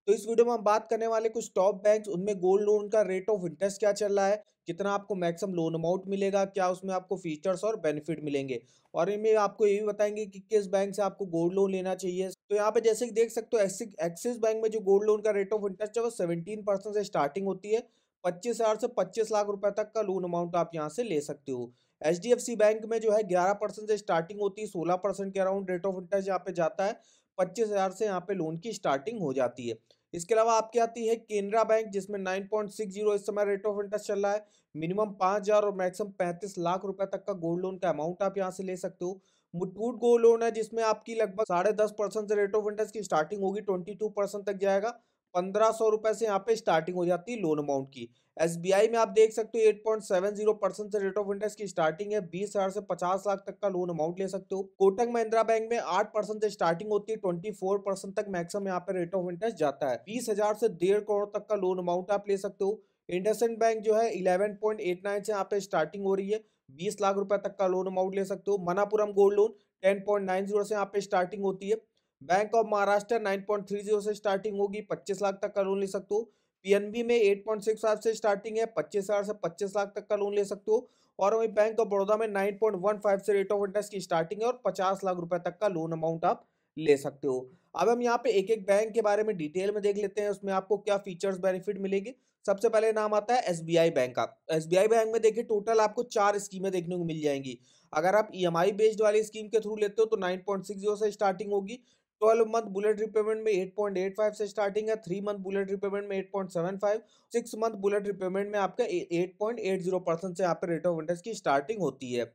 तो इस वीडियो में हम बात करने वाले कुछ टॉप बैंक्स, उनमें गोल्ड लोन का रेट ऑफ इंटरेस्ट क्या चल रहा है, कितना आपको मैक्सिमम लोन अमाउंट मिलेगा, क्या उसमें आपको फीचर्स और बेनिफिट मिलेंगे। और इनमें आपको ये भी बताएंगे कि किस बैंक से आपको गोल्ड लोन लेना चाहिए। तो यहाँ पे जैसे कि देख सकते हो, एक्सिस बैंक में जो गोल्ड लोन का रेट ऑफ इंटरेस्ट है वो 17% से स्टार्टिंग होती है। 25,000 से 25 लाख रुपए तक का लोन अमाउंट आप यहाँ से ले सकते हो। HDFC बैंक में जो है 11% से स्टार्टिंग होती है, 16% के अराउंड रेट ऑफ इंटरेस्ट यहाँ पे जाता है। 25,000 से यहाँ पे लोन की स्टार्टिंग हो जाती है। इसके अलावा आपकी आती है केनरा बैंक, जिसमें 9.60 इस समय रेट ऑफ इंटरेस्ट चल रहा है। मिनिमम 5,000 और मैक्सिमम 35 लाख रुपए तक का गोल्ड लोन का अमाउंट आप यहाँ से ले सकते हो। मुथूट गोल्ड लोन है, जिसमें आपकी लगभग 10.5% से रेट ऑफ इंटरेस्ट की स्टार्टिंग होगी, 22% तक जाएगा। 1,500 रुपए से यहाँ पे स्टार्टिंग हो जाती है लोन अमाउंट की। SBI में आप देख सकते हो 8.70% से रेट ऑफ इंटरेस्ट की स्टार्टिंग है, 20,000 से 50 लाख तक का लोन अमाउंट ले सकते हो। कोटक महिंद्रा बैंक में 8% से स्टार्टिंग होती है, 24% तक मैक्सिमम यहाँ पे रेट ऑफ इंटरेस्ट जाता है। 20,000 से 1.5 करोड़ तक का लोन अमाउंट आप ले सकते हो। इंडसइंड बैंक जो है 11.89 से यहाँ पे स्टार्टिंग हो रही है, 20 लाख रुपए तक का लोन अमाउंट ले सकते हो। मनापुरम गोल्ड लोन 10.90 से यहाँ पे स्टार्टिंग होती है। बैंक ऑफ महाराष्ट्र 9.30 से स्टार्टिंग होगी, 25 लाख तक का लोन ले सकते हो। PNB में 8.65 से स्टार्टिंग है, 25,000 से 25 लाख तक का लोन ले सकते हो। और वहीं बैंक ऑफ बड़ौदा में 9.15 से रेट ऑफ इंटरेस्ट की स्टार्टिंग है और 50 लाख रुपए तक का लोन अमाउंट आप ले सकते हो। अब हम यहाँ पे एक एक बैंक के बारे में डिटेल में देख लेते हैं, उसमें आपको क्या फीचर्स बेनिफिट मिलेंगे। सबसे पहले नाम आता है SBI बैंक का। SBI बैंक में देखिए टोटल आपको 4 स्कीमें देखने को मिल जाएंगी। अगर आप EMI बेस्ड वाली स्कीम के थ्रू लेते हो तो 9.60 से स्टार्टिंग होगी। 12 मंथ बुलेट रिपेमेंट में 8.85 से स्टार्टिंग है, 3 मंथ बुलेट रिपेमेंट में 8.75, 6 मंथ बुलेट रिपेमेंट में आपका 8.80% से यहाँ पे रेट ऑफ इंटरेस्ट की स्टार्टिंग होती है।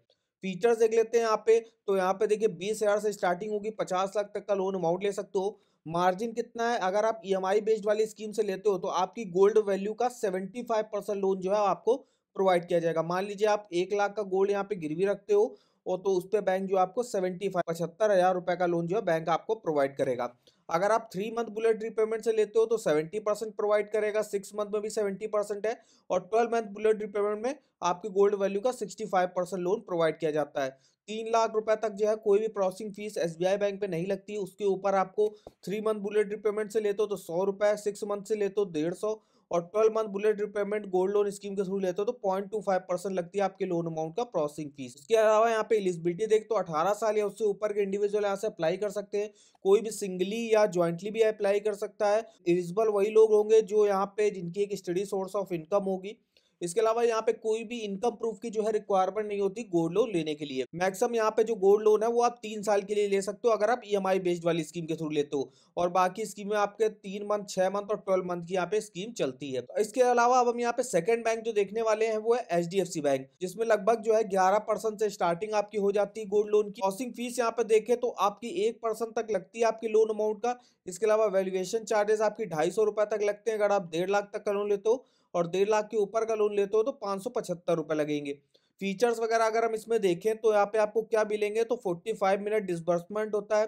फीचर्स देख लेते हैं यहाँ पे। तो यहाँ पे देखिए 20,000 से स्टार्टिंग होगी, 50 लाख तक का लोन अमाउंट ले सकते हो। मार्जिन कितना है, अगर आप EMI बेस्ड वाली स्कीम से लेते हो तो आपकी गोल्ड वैल्यू का 75% लोन जो है आपको प्रोवाइड किया जाएगा। मान लीजिए आप 1 लाख का गोल्ड यहाँ पे गिरवी रखते हो, और तो उस पे बैंक जो आपको 75,000 रुपए का लोन जो है बैंक आपको प्रोवाइड करेगा। अगर आप 3 मंथ बुलेट रिपेमेंट से लेते हो तो 70% प्रोवाइड करेगा, 6 मंथ में भी 70% है, और 12 मंथ बुलेट रिपेमेंट में आपकी गोल्ड वैल्यू का 65% लोन प्रोवाइड किया जाता है। 3 लाख रुपए तक जो है कोई भी प्रोसेसिंग फीस SBI बैंक पे नहीं लगती। उसके ऊपर आपको 3 मंथ बुलेट रिपेमेंट से लेते हो तो 100 रुपए, 6 मंथ से लेते हो 150, और 12 month bullet repayment gold loan scheme के थ्रू लेते हो तो 0.25% लगती है आपके लोन अमाउंट का प्रोसेसिंग फीस। इसके अलावा यहाँ पे एलिजिबिलिटी देख तो 18 साल या उससे ऊपर के इंडिविजुअल यहाँ से अप्लाई कर सकते हैं। कोई भी सिंगली या ज्वाइंटली भी अप्लाई कर सकता है। एलिजिबल वही लोग होंगे जो यहाँ पे जिनकी एक स्टडी सोर्स ऑफ इनकम होगी। इसके अलावा यहाँ पे कोई भी इनकम प्रूफ की जो है रिक्वायरमेंट नहीं होती गोल्ड लोन लेने के लिए। मैक्सिमम यहाँ पे जो गोल्ड लोन है वो आप 3 साल के लिए ले सकते हो, अगर आप EMI बेस्ड वाली स्कीम के थ्रू लेते हो। और बाकी स्कीमें आपके 3 मंथ, 6 मंथ और 12 मंथ की यहाँ पे स्कीम चलती है। तो इसके अलावा अब हम यहाँ पे सेकंड बैंक जो देखने वाले हैं वो है HDFC बैंक, जिसमें लगभग जो है 11% से स्टार्टिंग आपकी हो जाती है गोल्ड लोन की। प्रोसेसिंग फीस यहाँ पे देखें तो आपकी 1% तक लगती है आपकी लोन अमाउंट का। इसके अलावा वैल्यूएशन चार्जेस आपकी 250 रुपए तक लगते हैं अगर आप 1.5 लाख तक का लोन लेते हो, और 1.5 लाख के ऊपर का लोन लेते हो तो 575 रुपए लगेंगे। फीचर्स वगैरह अगर हम इसमें देखें तो यहाँ पे आपको क्या मिलेंगे, तो 45 मिनट डिसबर्समेंट होता है,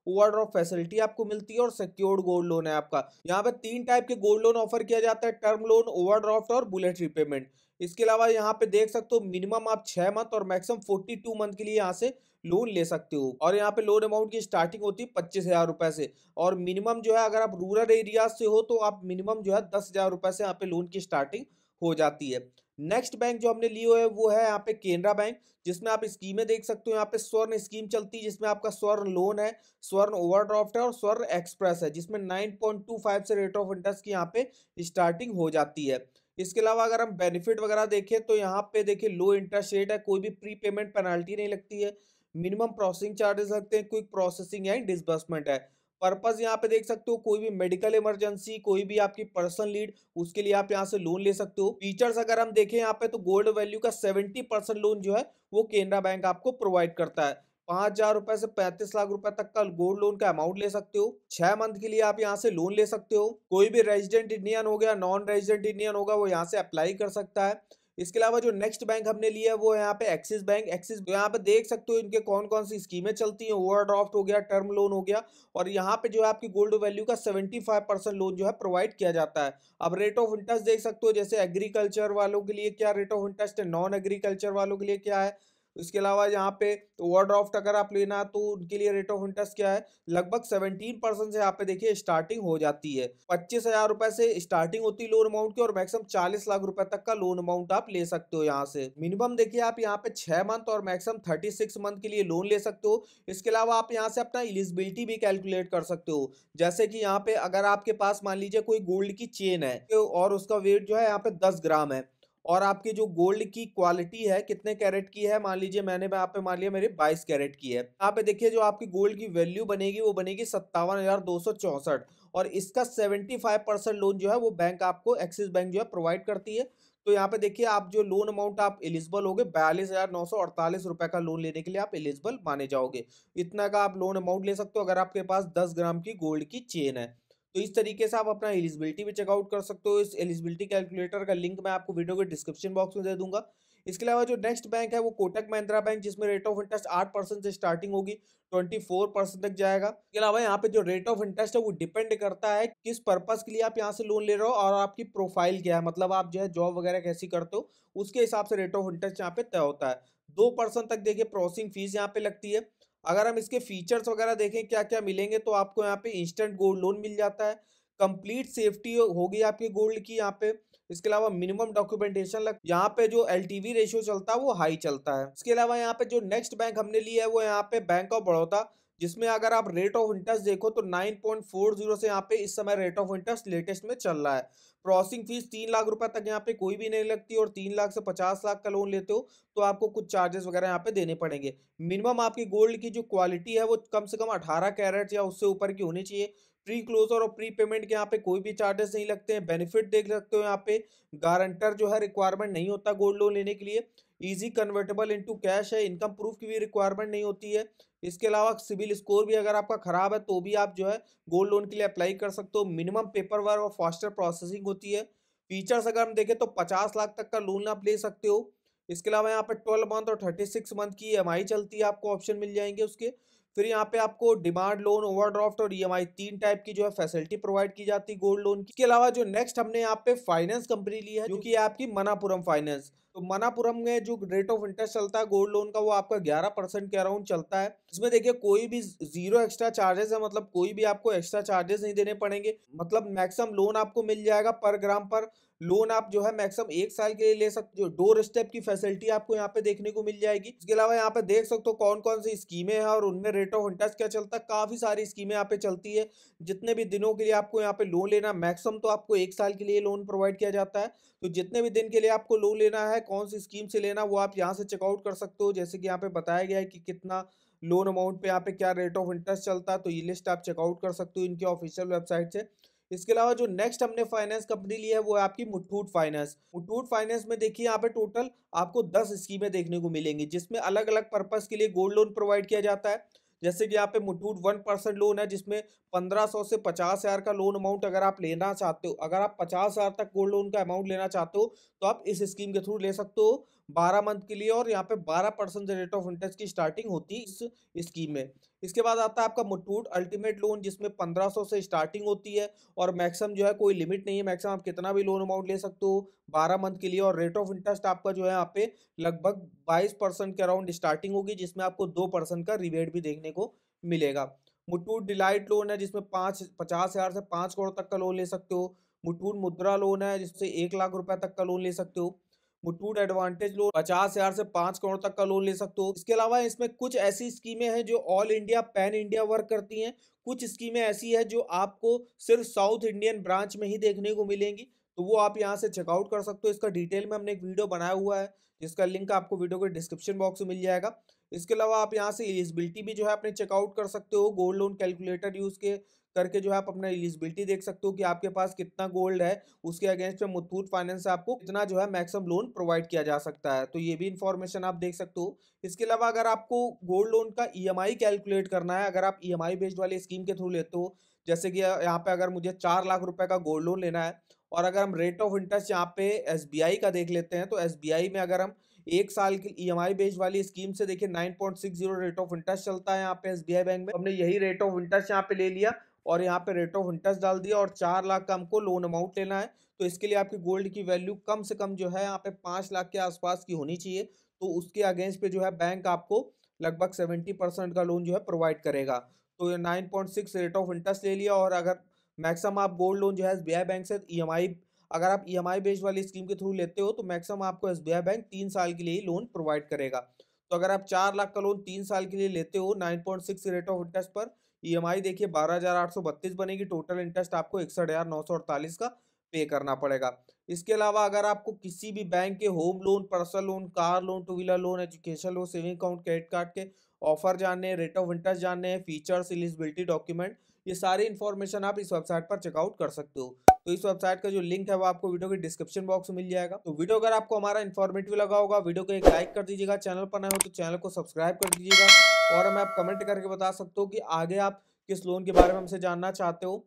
ओवरड्राफ्ट फैसिलिटी आपको मिलती है, और सिक्योर्ड गोल्ड लोन है आपका। यहाँ पे 3 टाइप के गोल्ड लोन ऑफर किया जाता है, टर्म लोन, ओवरड्राफ्ट और बुलेट रिपेमेंट। इसके अलावा यहाँ पे देख सकते हो मिनिमम आप 6 मंथ और मैक्सिमम 42 मंथ के लिए यहाँ से लोन ले सकते हो। और यहाँ पे लोन अमाउंट की स्टार्टिंग होती है 25,000 रुपए से, और मिनिमम जो है अगर आप रूरल एरिया से हो तो आप मिनिमम जो है 10,000 रुपए से यहाँ पे लोन की स्टार्टिंग हो जाती है। नेक्स्ट बैंक जो हमने ली हुई है वो है यहाँ पे केनरा बैंक, जिसमें आप स्कीमें देख सकते हो। यहाँ पे स्वर्ण स्कीम चलती है, जिसमें आपका स्वर्ण लोन है, स्वर्ण ओवरड्राफ्ट है और स्वर्ण एक्सप्रेस है, जिसमें 9.25 से रेट ऑफ इंटरेस्ट की यहाँ पे स्टार्टिंग हो जाती है। इसके अलावा अगर हम बेनिफिट वगैरह देखें तो यहाँ पे देखिए लो इंटरेस्ट रेट है, कोई भी प्री पेमेंट पेनाल्टी नहीं लगती है, मिनिमम प्रोसेसिंग चार्जेस लगते हैं, क्विक प्रोसेसिंग एंड डिसबर्समेंट है। पर्पस यहाँ पे देख सकते हो, कोई भी मेडिकल इमरजेंसी, कोई भी आपकी पर्सनल नीड, उसके लिए आप यहाँ से लोन ले सकते हो। फीचर्स अगर हम देखें यहाँ पे तो गोल्ड वैल्यू का 70% लोन जो है वो केनरा बैंक आपको प्रोवाइड करता है। 5,000 रुपए से 35 लाख रुपए तक का गोल्ड लोन का अमाउंट ले सकते हो। 6 मंथ के लिए आप यहाँ से लोन ले सकते हो। कोई भी रेजिडेंट इंडियन हो गया, नॉन रेजिडेंट इंडियन होगा, वो यहाँ से अप्लाई कर सकता है। इसके अलावा जो नेक्स्ट बैंक हमने लिया है वो है यहाँ पे एक्सिस बैंक। एक्सिस तो यहाँ पे देख सकते हो इनके कौन कौन सी स्कीमें चलती हैं, ओवरड्राफ्ट हो गया, टर्म लोन हो गया, और यहाँ पे जो है आपकी गोल्ड वैल्यू का 75% लोन जो है प्रोवाइड किया जाता है। अब रेट ऑफ इंटरेस्ट देख सकते हो, जैसे एग्रीकल्चर वालों के लिए क्या रेट ऑफ इंटरेस्ट है, नॉन एग्रीकल्चर वालों के लिए क्या है। इसके अलावा यहाँ पे ओवरड्राफ्ट अगर आप लेना है तो उनके लिए रेट ऑफ इंटरेस्ट क्या है, लगभग 17% से यहाँ पे देखिए स्टार्टिंग हो जाती है। 25,000 रुपए से स्टार्टिंग होती है लोन अमाउंट की, और मैक्सिमम 40 लाख रुपए तक का लोन अमाउंट आप ले सकते हो यहाँ से। मिनिमम देखिए आप यहाँ पे 6 मंथ और मैक्सिमम 36 मंथ के लिए लोन ले सकते हो। इसके अलावा आप यहाँ से अपना एलिजिबिलिटी भी कैलकुलेट कर सकते हो। जैसे कि यहाँ पे अगर आपके पास मान लीजिए कोई गोल्ड की चेन है और उसका वेट जो है यहाँ पे 10 ग्राम है, और आपकी जो गोल्ड की क्वालिटी है कितने कैरेट की है, मान लीजिए मैंने यहाँ पे मान लिया मेरे 22 कैरेट की है। यहाँ पे देखिए जो आपकी गोल्ड की वैल्यू बनेगी वो बनेगी 57,264, और इसका 75% लोन जो है वो बैंक आपको एक्सिस बैंक जो है प्रोवाइड करती है। तो यहाँ पे देखिए आप जो लोन अमाउंट आप एलिजिबल होगे 42,948 रुपए का लोन लेने के लिए आप एलिजिबल माने जाओगे। इतना का आप लोन अमाउंट ले सकते हो अगर आपके पास 10 ग्राम की गोल्ड की चेन है। तो इस तरीके से आप अपना एलिजिबिलिटी भी चेकआउट कर सकते हो। इस एलिजिबिलिटी कैलकुलेटर का लिंक मैं आपको वीडियो के डिस्क्रिप्शन बॉक्स में दे दूंगा। इसके अलावा जो नेक्स्ट बैंक है वो कोटक महिंद्रा बैंक, जिसमें रेट ऑफ इंटरेस्ट 8% से स्टार्टिंग होगी, 24% तक जाएगा। इसके अलावा यहाँ पे जो रेट ऑफ इंटरेस्ट है वो डिपेंड करता है किस पर्पस के लिए आप यहाँ से लोन ले रहे हो और आपकी प्रोफाइल क्या है, मतलब आप जो है जॉब वगैरह कैसी करते हो उसके हिसाब से रेट ऑफ इंटरेस्ट यहाँ पे तय होता है। 2% तक देखिए प्रोसेसिंग फीस यहाँ पे लगती है। अगर हम इसके फीचर्स वगैरह देखें क्या क्या मिलेंगे, तो आपको यहाँ पे इंस्टेंट गोल्ड लोन मिल जाता है, कंप्लीट सेफ्टी होगी आपकी गोल्ड की यहाँ पे। इसके अलावा मिनिमम डॉक्यूमेंटेशन यहाँ पे जो एलटीवी रेशियो चलता है वो हाई चलता है। इसके अलावा यहाँ पे जो नेक्स्ट बैंक हमने लिया है वो यहाँ पे बैंक ऑफ बड़ौदा, जिसमें अगर आप रेट ऑफ इंटरेस्ट देखो तो 9.40 से यहाँ पे इस समय रेट ऑफ इंटरेस्ट लेटेस्ट में चल रहा है। प्रोसेसिंग फीस 3 लाख रुपए तक यहाँ पे कोई भी नहीं लगती, और 3 लाख से 50 लाख का लोन लेते हो तो आपको कुछ चार्जेस वगैरह यहाँ पे देने पड़ेंगे। मिनिमम आपकी गोल्ड की जो क्वालिटी है वो कम से कम 18 कैरेट या उससे ऊपर की होनी चाहिए। प्री क्लोजर और प्री पेमेंट के यहाँ पे कोई भी चार्जेस नहीं लगते हैं। बेनिफिट देख सकते हो यहाँ पे, गारंटर जो है रिक्वायरमेंट नहीं होता गोल्ड लोन लेने के लिए। इजी कन्वर्टेबल इनटू कैश है, इनकम प्रूफ की भी रिक्वायरमेंट नहीं होती है। इसके अलावा सिविल स्कोर भी अगर आपका खराब है तो भी आप जो है गोल्ड लोन के लिए अप्लाई कर सकते हो। मिनिमम पेपर वर्क और फास्टर प्रोसेसिंग होती है। फीचर्स अगर हम देखें तो 50 लाख तक का लोन आप ले सकते हो। इसके अलावा यहाँ पे 12 मंथ और 36 मंथ की ईएमआई चलती है, आपको ऑप्शन मिल जाएंगे उसके। फिर यहाँ पे आपको डिमांड लोन, ओवरड्राफ्ट और ईएमआई 3 टाइप की जो है फैसिलिटी प्रोवाइड की जाती है गोल्ड लोन की। इसके अलावा जो नेक्स्ट हमने यहाँ पे फाइनेंस कंपनी ली है जो कि है आपकी मनापुरम फाइनेंस। तो मनापुरम में जो रेट ऑफ इंटरेस्ट चलता है गोल्ड लोन का वो आपका 11% के अराउंड चलता है। इसमें देखिए कोई भी जीरो एक्स्ट्रा चार्जेस है, मतलब कोई भी आपको एक्स्ट्रा चार्जेस नहीं देने पड़ेंगे। मतलब मैक्सिमम लोन आपको मिल जाएगा पर ग्राम पर। लोन आप जो है मैक्सिमम 1 साल के लिए ले सकते हो। डोर स्टेप की फैसिलिटी आपको यहाँ पे देखने को मिल जाएगी। इसके अलावा यहाँ पे देख सकते हो कौन कौन सी स्कीमें हैं और उनमें रेट ऑफ इंटरेस्ट क्या चलता है। काफी सारी स्कीमें यहाँ पे चलती है। जितने भी दिनों के लिए आपको यहाँ पे लोन लेना, मैक्सिमम तो आपको 1 साल के लिए लोन प्रोवाइड किया जाता है। तो जितने भी दिन के लिए आपको लोन लेना है, कौन सी स्कीम से लेना, वो आप यहाँ से चेकआउट कर सकते हो। जैसे कि यहाँ पे बताया गया है कि कितना लोन अमाउंट पे यहाँ पे क्या रेट ऑफ इंटरेस्ट चलता है, तो ये लिस्ट आप चेकआउट कर सकते हो इनकी ऑफिशियल वेबसाइट से। इसके अलावा जो नेक्स्ट हमने फाइनेंस कंपनी ली है वो है आपकी मुथूट फाइनेंस। मुथूट फाइनेंस में देखिए यहाँ पे टोटल आपको 10 स्कीमें देखने को मिलेंगी, जिसमें अलग अलग पर्पस के लिए गोल्ड लोन प्रोवाइड किया जाता है। जैसे कि यहाँ पे मुथूट 1% लोन है, जिसमें 1500 से 50,000 का लोन अमाउंट अगर आप लेना चाहते हो, अगर आप 50,000 तक गोल्ड लोन का अमाउंट लेना चाहते हो तो आप इस स्कीम के थ्रू ले सकते हो 12 मंथ के लिए, और यहाँ पे 12% रेट ऑफ इंटरेस्ट की स्टार्टिंग होती है इस स्कीम में। इसके बाद आता है आपका मुथूट अल्टीमेट लोन, जिसमें 1500 से स्टार्टिंग होती है, और मैक्सिमम जो है कोई लिमिट नहीं है, मैक्सिमम आप कितना भी लोन अमाउंट ले सकते हो 12 मंथ के लिए। और रेट ऑफ इंटरेस्ट आपका जो है यहाँ पे लगभग 22% के अराउंड स्टार्टिंग होगी, जिसमें आपको 2% का रिबेट भी देखने को मिलेगा। मुथूट डिलाइट लोन है, जिसमें 50,000 से 5 करोड़ तक का लोन ले सकते हो। मुथूट मुद्रा लोन है, जिससे 1 लाख रुपए तक का लोन ले सकते हो। मुथूट एडवांटेज लोन 50,000 से 5 करोड़ तक का लोन ले सकते हो। इसके अलावा इसमें कुछ ऐसी स्कीमें हैं जो all India pan India work करती हैं। कुछ स्कीमें ऐसी है जो आपको सिर्फ साउथ इंडियन ब्रांच में ही देखने को मिलेंगी, तो वो आप यहाँ से चेकआउट कर सकते हो। इसका डिटेल में हमने एक वीडियो बनाया हुआ है, जिसका लिंक आपको वीडियो के डिस्क्रिप्शन बॉक्स में मिल जाएगा। इसके अलावा आप यहाँ से एलिजिबिलिटी भी जो है अपने चेकआउट कर सकते हो। गोल्ड लोन कैलकुलेटर यूज के करके जो है आप अपना एलिजिबिलिटी देख सकते हो कि आपके पास कितना गोल्ड है, उसके अगेंस्ट में मुथूट फाइनेंस से आपको कितना जो है मैक्सिमम लोन प्रोवाइड किया जा सकता है। तो ये भी इंफॉर्मेशन आप देख सकते हो। इसके अलावा अगर आपको गोल्ड लोन का ईएमआई कैलकुलेट करना है, अगर आप ईएमआई बेस्ड वाले स्कीम के थ्रू लेते हो, जैसे कि यहाँ पे अगर मुझे 4 लाख रुपए का गोल्ड लोन लेना है, और अगर हम रेट ऑफ इंटरेस्ट यहाँ पे एसबीआई का देख लेते हैं, तो एसबीआई में अगर हम 1 साल की ईएमआई बेस्ड वाली स्कीम से देखिए 9.60 रेट ऑफ इंटरेस्ट चलता है यहाँ पे एसबीआई बैंक में। हमने यही रेट ऑफ इंटरेस्ट यहाँ पे ले लिया और यहाँ पे रेट ऑफ इंटरेस्ट डाल दिया, और 4 लाख का हमको लोन अमाउंट लेना है। तो इसके लिए आपकी गोल्ड की वैल्यू कम से कम जो है यहाँ पे 5 लाख के आसपास की होनी चाहिए। तो उसके अगेंस्ट पे जो है बैंक आपको लगभग 70% का लोन जो है प्रोवाइड करेगा। तो ये 9.6 रेट ऑफ इंटरेस्ट ले लिया, और अगर मैक्सिमम आप गोल्ड लोन जो है एसबीआई बैंक से ईएमआई, अगर आप ईएमआई बेस्ड वाली स्कीम के थ्रू लेते हो तो मैक्सिमम आपको एसबीआई बैंक 3 साल के लिए ही लोन प्रोवाइड करेगा। तो अगर आप 4 लाख का लोन 3 साल के लिए लेते हो 9.6 रेट ऑफ इंटरेस्ट पर, ईएमआई देखिए 12,832 बनेगी, टोटल इंटरेस्ट आपको 61,948 का पे करना पड़ेगा। इसके अलावा अगर आपको किसी भी बैंक के home loan, personal loan, car loan, two wheeler loan, education loan, saving account, credit card के ऑफर जानने हैं, रेट ऑफ इंटरेस्ट जानने हैं, फीचर्स, एलिजिबिलिटी डॉक्यूमेंट, ये सारी इन्फॉर्मेशन आप इस वेबसाइट पर चेकआउट कर सकते हो। तो इस वेबसाइट का जो लिंक है वो आपको वीडियो के डिस्क्रिप्शन बॉक्स में मिल जाएगा। तो वीडियो अगर आपको हमारा इन्फॉर्मेटिव लगा होगा, वीडियो को एक लाइक कर दीजिएगा, चैनल पर नए हो तो चैनल को सब्सक्राइब कर दीजिएगा, और हमें आप कमेंट करके बता सकते हो कि आगे आप किस लोन के बारे में हमसे जानना चाहते हो।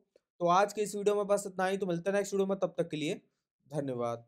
तो आज के इस वीडियो में बस इतना ही, तो मिलते हैं नेक्स्ट वीडियो में, तब तक के लिए धन्यवाद।